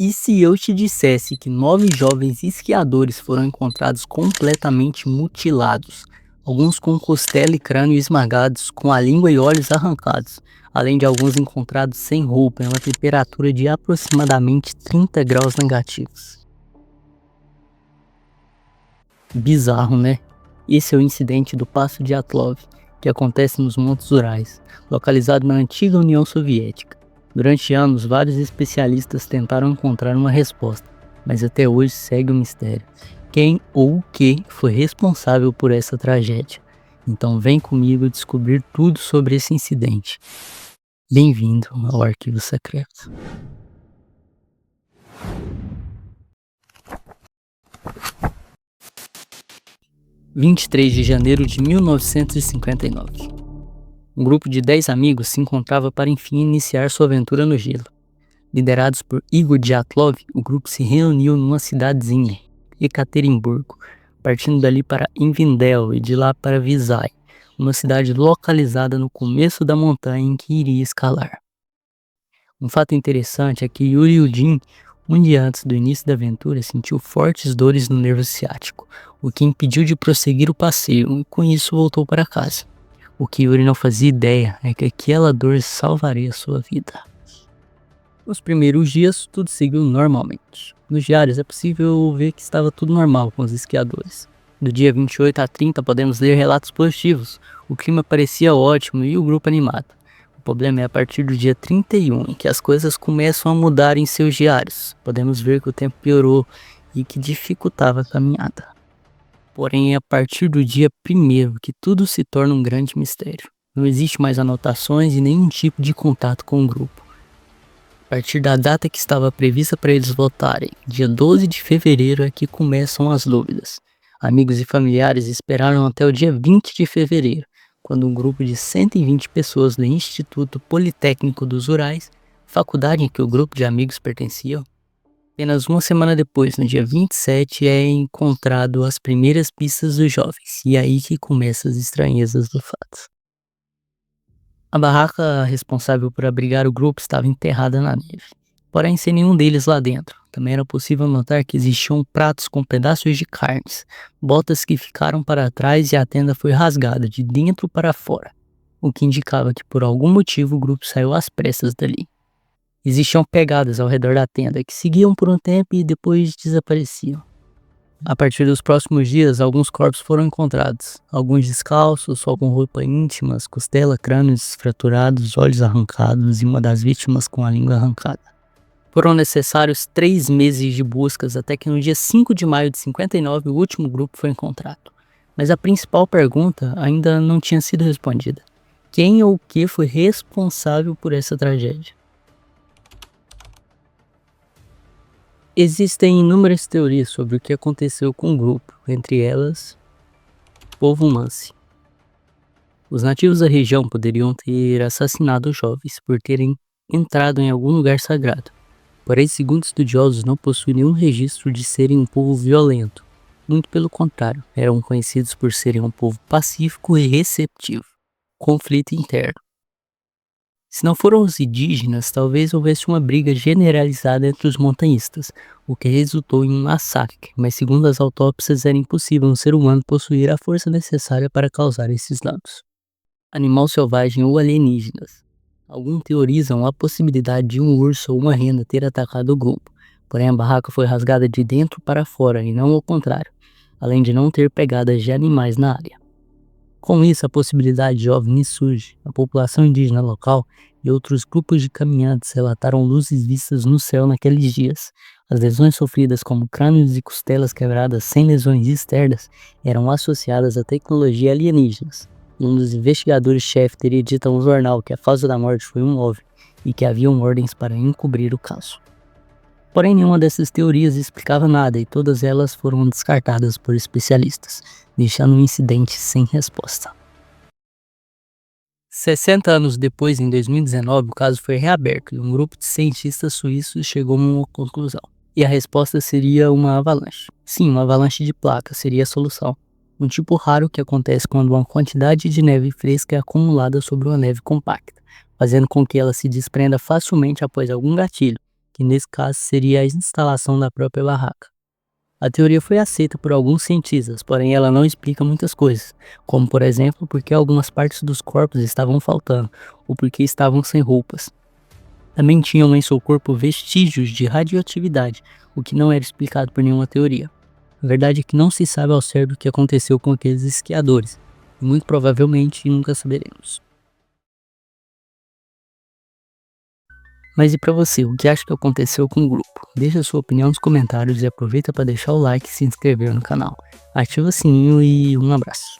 E se eu te dissesse que 9 jovens esquiadores foram encontrados completamente mutilados, alguns com costela e crânio esmagados, com a língua e olhos arrancados, além de alguns encontrados sem roupa em uma temperatura de aproximadamente 30 graus negativos? Bizarro, né? Esse é o incidente do Passo de Atlov, que acontece nos Montes Urais, localizado na antiga União Soviética. Durante anos, vários especialistas tentaram encontrar uma resposta, mas até hoje segue um mistério. Quem ou o que foi responsável por essa tragédia? Então vem comigo descobrir tudo sobre esse incidente. Bem-vindo ao Arquivo Secreto. – 23 de janeiro de 1959. Um grupo de 10 amigos se encontrava para enfim iniciar sua aventura no gelo. Liderados por Igor Dyatlov, o grupo se reuniu numa cidadezinha, Ekaterimburgo, partindo dali para Invindel e de lá para Visay, uma cidade localizada no começo da montanha em que iria escalar. Um fato interessante é que Yuri Yudin, um dia antes do início da aventura, sentiu fortes dores no nervo ciático, o que impediu de prosseguir o passeio e com isso voltou para casa. O que Yuri não fazia ideia é que aquela dor salvaria sua vida. Nos primeiros dias, tudo seguiu normalmente. Nos diários é possível ver que estava tudo normal com os esquiadores. Do dia 28 a 30 podemos ler relatos positivos, o clima parecia ótimo e o grupo animado. O problema é a partir do dia 31 que as coisas começam a mudar em seus diários. Podemos ver que o tempo piorou e que dificultava a caminhada. Porém, é a partir do dia 1º que tudo se torna um grande mistério. Não existe mais anotações e nenhum tipo de contato com o grupo. A partir da data que estava prevista para eles voltarem, dia 12 de fevereiro, é que começam as dúvidas. Amigos e familiares esperaram até o dia 20 de fevereiro, quando um grupo de 120 pessoas do Instituto Politécnico dos Urais, faculdade em que o grupo de amigos pertencia, apenas uma semana depois, no dia 27, é encontrado as primeiras pistas dos jovens, e é aí que começam as estranhezas do fato. A barraca responsável por abrigar o grupo estava enterrada na neve, porém sem nenhum deles lá dentro. Também era possível notar que existiam pratos com pedaços de carnes, botas que ficaram para trás e a tenda foi rasgada de dentro para fora, o que indicava que por algum motivo o grupo saiu às pressas dali. Existiam pegadas ao redor da tenda que seguiam por um tempo e depois desapareciam. A partir dos próximos dias, alguns corpos foram encontrados, alguns descalços, só com roupa íntimas, costela, crânios fraturados, olhos arrancados e uma das vítimas com a língua arrancada. Foram necessários 3 meses de buscas até que no dia 5 de maio de 59 o último grupo foi encontrado. Mas a principal pergunta ainda não tinha sido respondida. Quem ou o que foi responsável por essa tragédia? Existem inúmeras teorias sobre o que aconteceu com o grupo, entre elas, povo Mansi. Os nativos da região poderiam ter assassinado os jovens por terem entrado em algum lugar sagrado. Porém, segundo estudiosos, não possuem nenhum registro de serem um povo violento. Muito pelo contrário, eram conhecidos por serem um povo pacífico e receptivo. Conflito interno. Se não foram os indígenas, talvez houvesse uma briga generalizada entre os montanhistas, o que resultou em um massacre, mas segundo as autópsias era impossível um ser humano possuir a força necessária para causar esses danos. Animal selvagem ou alienígenas. Alguns teorizam a possibilidade de um urso ou uma rena ter atacado o grupo, porém a barraca foi rasgada de dentro para fora e não ao contrário, além de não ter pegadas de animais na área. Com isso, a possibilidade de OVNI surge. A população indígena local e outros grupos de caminhantes relataram luzes vistas no céu naqueles dias. As lesões sofridas, como crânios e costelas quebradas sem lesões externas, eram associadas a tecnologia alienígenas. Um dos investigadores-chefe teria dito a um jornal que a causa da morte foi um OVNI e que haviam ordens para encobrir o caso. Porém, nenhuma dessas teorias explicava nada e todas elas foram descartadas por especialistas, deixando o incidente sem resposta. 60 anos depois, em 2019, o caso foi reaberto e um grupo de cientistas suíços chegou a uma conclusão. E a resposta seria uma avalanche. Sim, uma avalanche de placas seria a solução. Um tipo raro que acontece quando uma quantidade de neve fresca é acumulada sobre uma neve compacta, fazendo com que ela se desprenda facilmente após algum gatilho, que nesse caso seria a instalação da própria barraca. A teoria foi aceita por alguns cientistas, porém ela não explica muitas coisas, como por exemplo, por que algumas partes dos corpos estavam faltando, ou por que estavam sem roupas. Também tinham em seu corpo vestígios de radioatividade, o que não era explicado por nenhuma teoria. A verdade é que não se sabe ao certo o que aconteceu com aqueles esquiadores, e muito provavelmente nunca saberemos. Mas e pra você, o que acha que aconteceu com o grupo? Deixa sua opinião nos comentários e aproveita para deixar o like e se inscrever no canal. Ativa o sininho e um abraço.